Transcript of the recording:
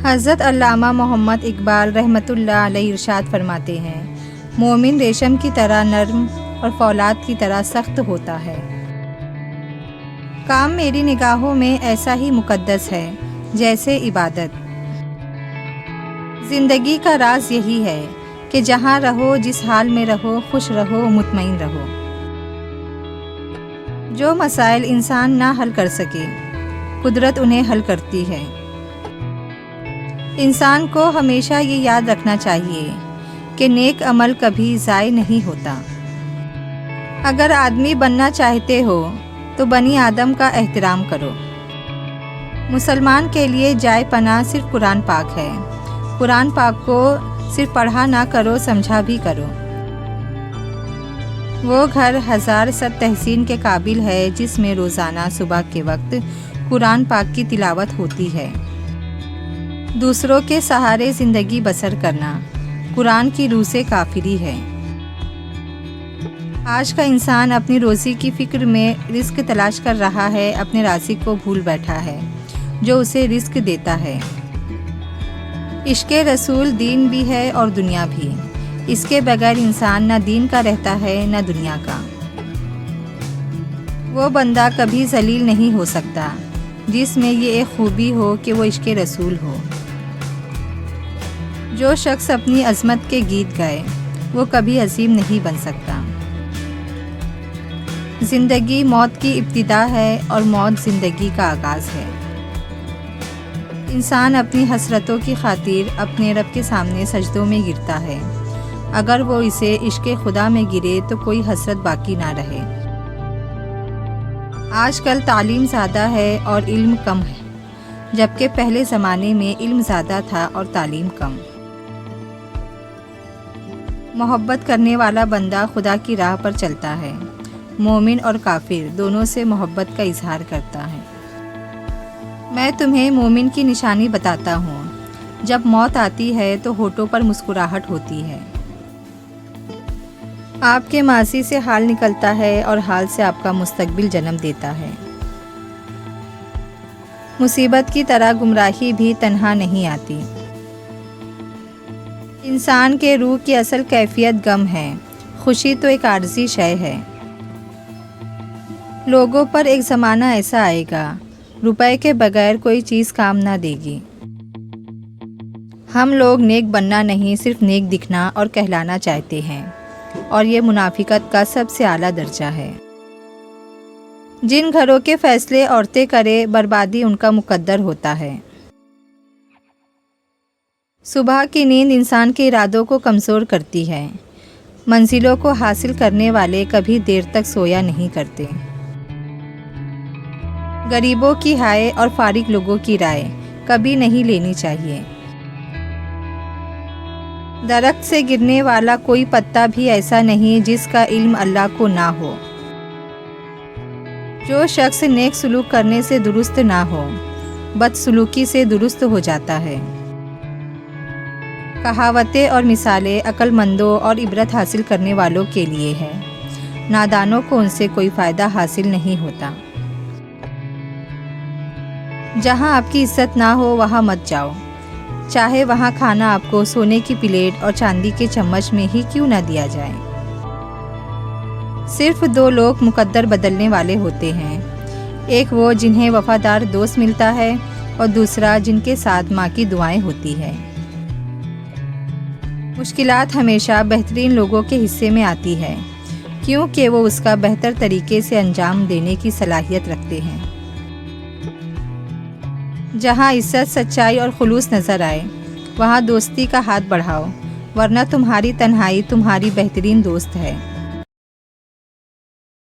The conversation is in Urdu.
حضرت علامہ محمد اقبال رحمۃ اللہ علیہ ارشاد فرماتے ہیں، مومن ریشم کی طرح نرم اور فولاد کی طرح سخت ہوتا ہے۔ کام میری نگاہوں میں ایسا ہی مقدس ہے جیسے عبادت۔ زندگی کا راز یہی ہے کہ جہاں رہو، جس حال میں رہو، خوش رہو، مطمئن رہو۔ جو مسائل انسان نہ حل کر سکے، قدرت انہیں حل کرتی ہے۔ انسان کو ہمیشہ یہ یاد رکھنا چاہیے کہ نیک عمل کبھی ضائع نہیں ہوتا۔ اگر آدمی بننا چاہتے ہو تو بنی آدم کا احترام کرو۔ مسلمان کے لیے جائے پناہ صرف قرآن پاک ہے۔ قرآن پاک کو صرف پڑھا نہ کرو، سمجھا بھی کرو۔ وہ گھر 1000 صد تحسین کے قابل ہے جس میں روزانہ صبح کے وقت قرآن پاک کی تلاوت ہوتی ہے۔ دوسروں کے سہارے زندگی بسر کرنا قرآن کی روح سے کافری ہے۔ آج کا انسان اپنی روزی کی فکر میں رزق تلاش کر رہا ہے، اپنے رازق کو بھول بیٹھا ہے جو اسے رزق دیتا ہے۔ عشق رسول دین بھی ہے اور دنیا بھی۔ اس کے بغیر انسان نہ دین کا رہتا ہے نہ دنیا کا۔ وہ بندہ کبھی ذلیل نہیں ہو سکتا جس میں یہ ایک خوبی ہو کہ وہ عشق رسول ہو۔ جو شخص اپنی عظمت کے گیت گائے وہ کبھی عظیم نہیں بن سکتا۔ زندگی موت کی ابتدا ہے اور موت زندگی کا آغاز ہے۔ انسان اپنی حسرتوں کی خاطر اپنے رب کے سامنے سجدوں میں گرتا ہے۔ اگر وہ اسے عشق خدا میں گرے تو کوئی حسرت باقی نہ رہے۔ آج کل تعلیم زیادہ ہے اور علم کم ہے، جبکہ پہلے زمانے میں علم زیادہ تھا اور تعلیم کم۔ محبت کرنے والا بندہ خدا کی راہ پر چلتا ہے۔ مومن اور کافر دونوں سے محبت کا اظہار کرتا ہے۔ میں تمہیں مومن کی نشانی بتاتا ہوں، جب موت آتی ہے تو ہونٹوں پر مسکراہٹ ہوتی ہے۔ آپ کے ماضی سے حال نکلتا ہے اور حال سے آپ کا مستقبل جنم دیتا ہے۔ مصیبت کی طرح گمراہی بھی تنہا نہیں آتی۔ انسان کے روح کی اصل کیفیت غم ہے، خوشی تو ایک عارضی شے ہے۔ لوگوں پر ایک زمانہ ایسا آئے گا، روپے کے بغیر کوئی چیز کام نہ دے گی۔ ہم لوگ نیک بننا نہیں، صرف نیک دکھنا اور کہلانا چاہتے ہیں، اور یہ منافقت کا سب سے اعلیٰ درجہ ہے۔ جن گھروں کے فیصلے عورتیں کرے، بربادی ان کا مقدر ہوتا ہے۔ صبح کی نیند انسان کے ارادوں کو کمزور کرتی ہے۔ منزلوں کو حاصل کرنے والے کبھی دیر تک سویا نہیں کرتے۔ غریبوں کی ہائے اور فارغ لوگوں کی رائے کبھی نہیں لینی چاہیے۔ درخت سے گرنے والا کوئی پتا بھی ایسا نہیں جس کا علم اللہ کو نہ ہو۔ جو شخص نیک سلوک کرنے سے درست نہ ہو، بد سلوکی سے درست ہو جاتا ہے۔ کہاوتیں اور مثالیں عقل مندوں اور عبرت حاصل کرنے والوں کے لیے ہے، نادانوں کو ان سے کوئی فائدہ حاصل نہیں ہوتا۔ جہاں آپ کی عزت نہ ہو وہاں مت جاؤ، چاہے وہاں کھانا آپ کو سونے کی پلیٹ اور چاندی کے چمچ میں ہی کیوں نہ دیا جائے۔ صرف 2 لوگ مقدر بدلنے والے ہوتے ہیں، ایک وہ جنہیں وفادار دوست ملتا ہے اور دوسرا جن کے ساتھ ماں کی دعائیں ہوتی ہے۔ مشکلات ہمیشہ بہترین لوگوں کے حصے میں آتی ہے، کیونکہ وہ اس کا بہتر طریقے سے انجام دینے کی صلاحیت رکھتے ہیں۔ جہاں عزت، سچائی اور خلوص نظر آئے وہاں دوستی کا ہاتھ بڑھاؤ، ورنہ تمہاری تنہائی تمہاری بہترین دوست ہے۔